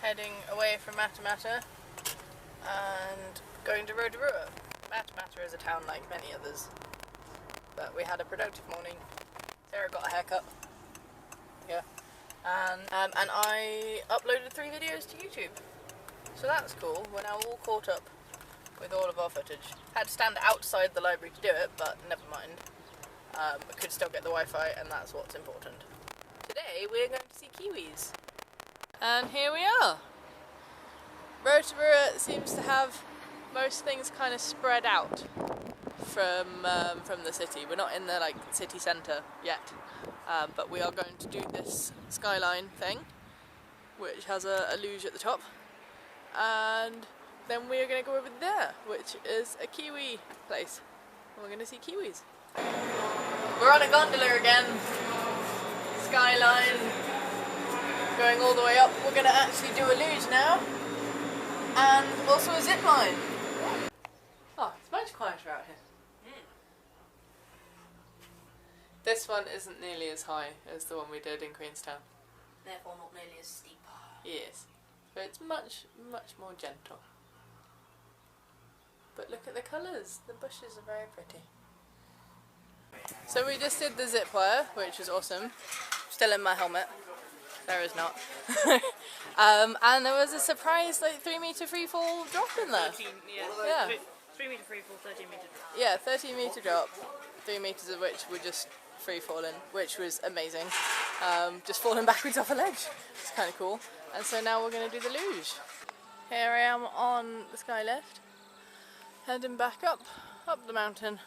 heading away from Matamata and going to Rotorua. Matamata is a town like many others, but we had a productive morning. Sarah got a haircut. Yeah. And I uploaded 3 videos to YouTube. So that's cool. We're now all caught up with all of our footage. Had to stand outside the library to do it, but never mind. We could still get the Wi-Fi, and that's what's important. Today we're going to see kiwis. And here we are. Rotorua seems to have most things kind of spread out from the city. We're not in the city centre yet, but we are going to do this skyline thing, which has a luge at the top, and then we are going to go over there, which is a kiwi place. We're going to see kiwis. We're on a gondola again. Skyline going all the way up. We're going to actually do a luge now, and also a zip line. Oh, it's much quieter out here. This one isn't nearly as high as the one we did in Queenstown. Therefore not nearly as steep. Yes, but it's much more gentle. But look at the colours, the bushes are very pretty. So we just did the zip wire, which was awesome. Still in my helmet. Sarah's not. And there was a surprise 3 metre free fall drop in there. 13, Yeah. 3 metre free fall, 13 metre drop. Yeah, 13 metre drop, 3 metres of which were just free falling, which was amazing. Just falling backwards off a ledge. It's kind of cool. And so now we're going to do the luge. Here I am on the sky lift, heading back up the mountain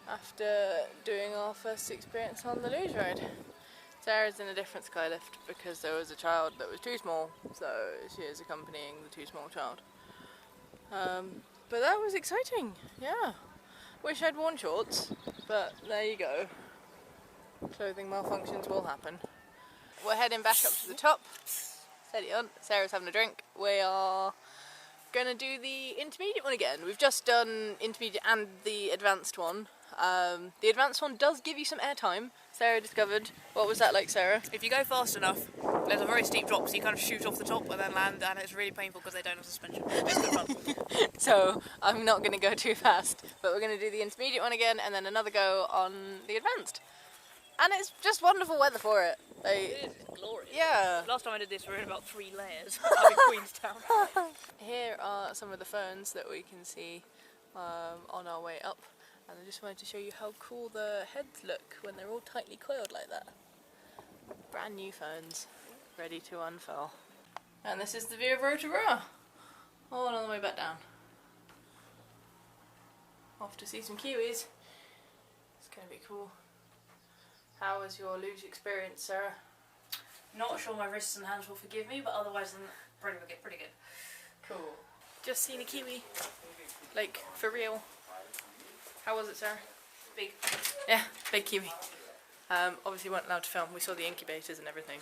after doing our first experience on the luge ride. Sarah's in a different sky lift because there was a child that was too small, so she is accompanying the too small child. But that was exciting, yeah. Wish I'd worn shorts, but there you go. Clothing malfunctions will happen. We're heading back up to the top. Steady on. Sarah's having a drink. We are going to do the intermediate one again. We've just done intermediate and the advanced one. The advanced one does give you some airtime. Sarah discovered. What was that like, Sarah? If you go fast enough, there's a very steep drop, so you kind of shoot off the top and then land, and it's really painful because they don't have suspension. It's good fun. So I'm not going to go too fast, but we're going to do the intermediate one again and then another go on the advanced. And it's just wonderful weather for it. It is glorious. Yeah. Last time I did this, we were in about 3 layers up in Queenstown. Here are some of the ferns that we can see on our way up. And I just wanted to show you how cool the heads look when they're all tightly coiled like that. Brand new ferns, ready to unfurl. And this is the view of Rotorua, all on the way back down. Off to see some kiwis. It's going to be cool. How was your luge experience, Sarah? Not sure my wrists and hands will forgive me, but otherwise pretty good. Cool. Just seen a kiwi. Like, for real. How was it, Sarah? Big. Yeah, big kiwi. Obviously weren't allowed to film. We saw the incubators and everything.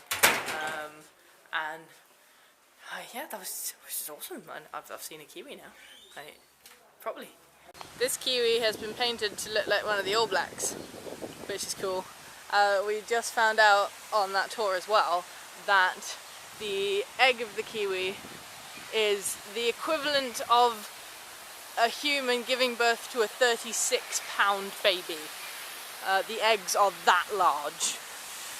Yeah, that was awesome. And I've seen a kiwi now. Properly. This kiwi has been painted to look like one of the All Blacks, which is cool. We just found out on that tour as well that the egg of the kiwi is the equivalent of a human giving birth to a 36-pound baby. The eggs are that large.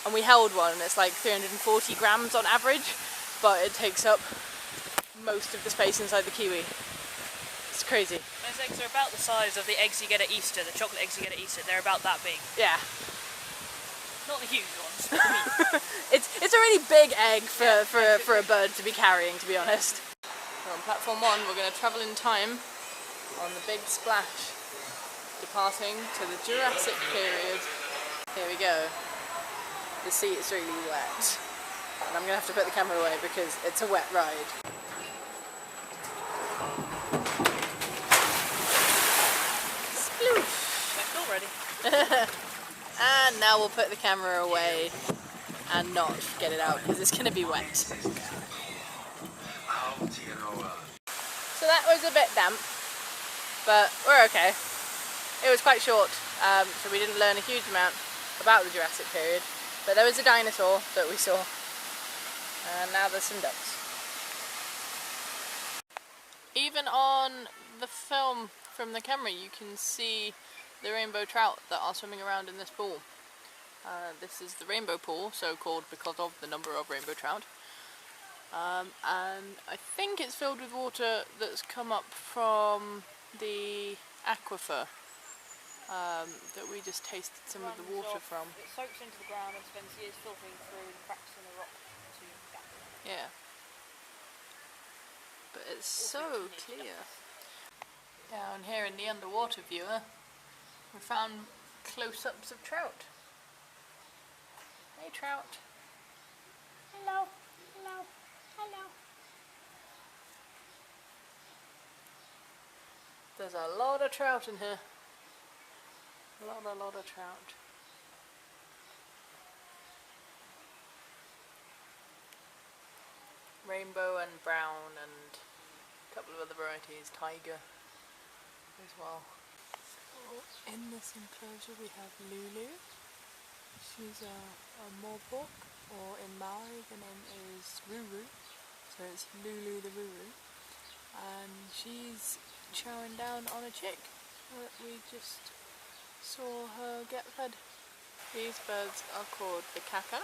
And we held one, and it's like 340 grams on average, but it takes up most of the space inside the kiwi. It's crazy. Those eggs are about the size of the eggs you get at Easter, the chocolate eggs you get at Easter. They're about that big. Yeah. Not the huge ones, but the meat. It's a really big egg for a bird to be carrying, to be honest. We're on platform 1, we're going to travel in time on the big splash, departing to the Jurassic period. Here we go. The seat is really wet, and I'm going to have to put the camera away because it's a wet ride. Sploosh! Wet already. And now we'll put the camera away and not get it out because it's going to be wet. So that was a bit damp, but we're okay. It was quite short, so we didn't learn a huge amount about the Jurassic period, but there was a dinosaur that we saw, and now there's some ducks. Even on the film from the camera you can see the rainbow trout that are swimming around in this pool. This is the rainbow pool, so called because of the number of rainbow trout. And I think it's filled with water that's come up from the aquifer that we just tasted some of the water from. It soaks into the ground and spends years filtering through the cracks in the rock to gather. Yeah. But it's so clear. Down here in the underwater viewer, we found close-ups of trout. Hey trout. Hello, hello, hello. There's a lot of trout in here. A lot of trout. Rainbow and brown and a couple of other varieties, tiger as well. In this enclosure we have Lulu. She's a morbok, or in Maori the name is Ruru, so it's Lulu the Ruru, and she's chowing down on a chick that we just saw her get fed. These birds are called the kaka.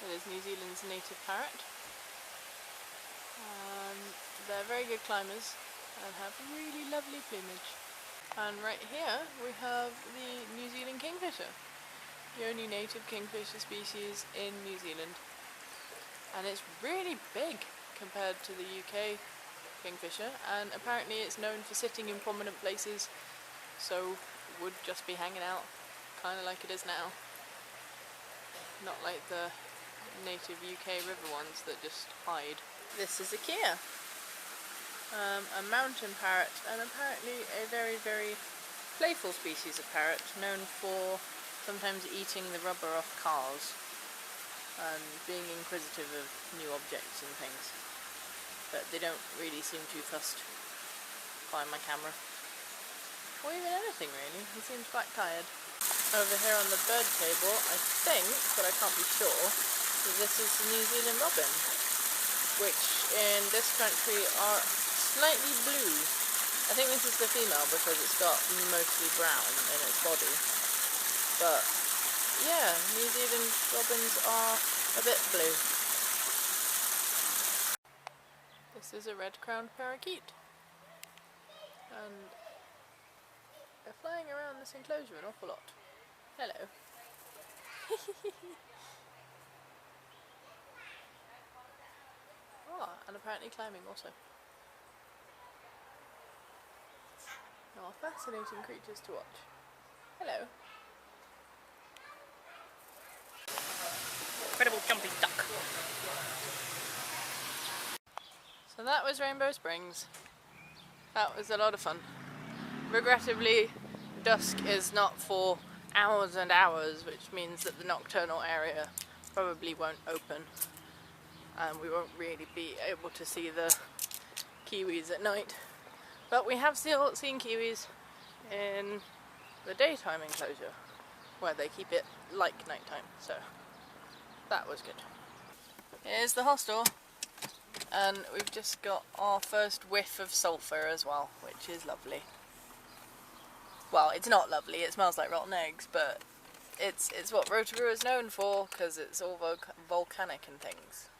It is New Zealand's native parrot. They're very good climbers and have really lovely plumage. And right here we have the New Zealand kingfisher, the only native kingfisher species in New Zealand. And it's really big compared to the UK kingfisher, and apparently it's known for sitting in prominent places, so would just be hanging out, kind of like it is now. Not like the native UK river ones that just hide. This is a kea, a mountain parrot, and apparently a very, very playful species of parrot, known for sometimes eating the rubber off cars and being inquisitive of new objects and things. But they don't really seem too fussed by my camera. Or even anything really, he seems quite tired. Over here on the bird table, I think, but I can't be sure, that this is the New Zealand robin, which in this country are slightly blue. I think this is the female because it's got mostly brown in its body. But yeah, New Zealand robins are a bit blue. This is a red-crowned parakeet. And they're flying around this enclosure an awful lot. Hello. And apparently climbing also. Oh, fascinating creatures to watch. Hello. Incredible jumping duck. So that was Rainbow Springs. That was a lot of fun. Regrettably, dusk is not for hours and hours, which means that the nocturnal area probably won't open. And we won't really be able to see the kiwis at night. But we have still seen kiwis in the daytime enclosure, where they keep it like nighttime, so that was good. Here's the hostel, and we've just got our first whiff of sulphur as well, which is lovely. Well, it's not lovely, it smells like rotten eggs, but it's what Rotorua is known for, because it's all volcanic and things.